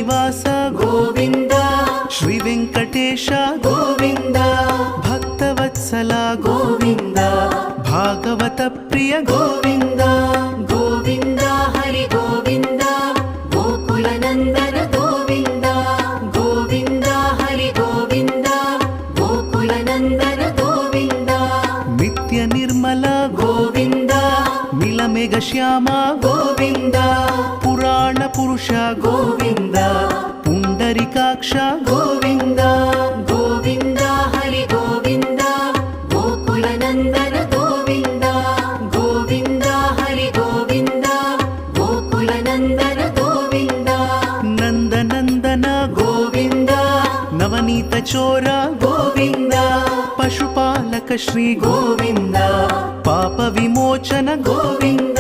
శ్రీనివాస గోవింద శ్రీ వెంకటేశ గోవింద భక్తవత్సల గోవింద భాగవత ప్రియ గోవింద గోవింద హరి గోవింద గోకుల నందన గోవింద గోవింద హరి గోవింద గోకుల నందన గోవింద నిత్య నిర్మల గోవింద మిలమేఘ శ్యామ గోవింద పురాణ పురుష గోవింద పుండరికాక్ష గోవింద గోవింద హరి గోవింద గోకుల నందన గోవింద గోవింద హరి గోవింద గోకుల నందన గోవింద నందనందన గోవింద నవనీత చోర గోవింద పశుపాలక శ్రీ గోవింద పాప విమోచన గోవింద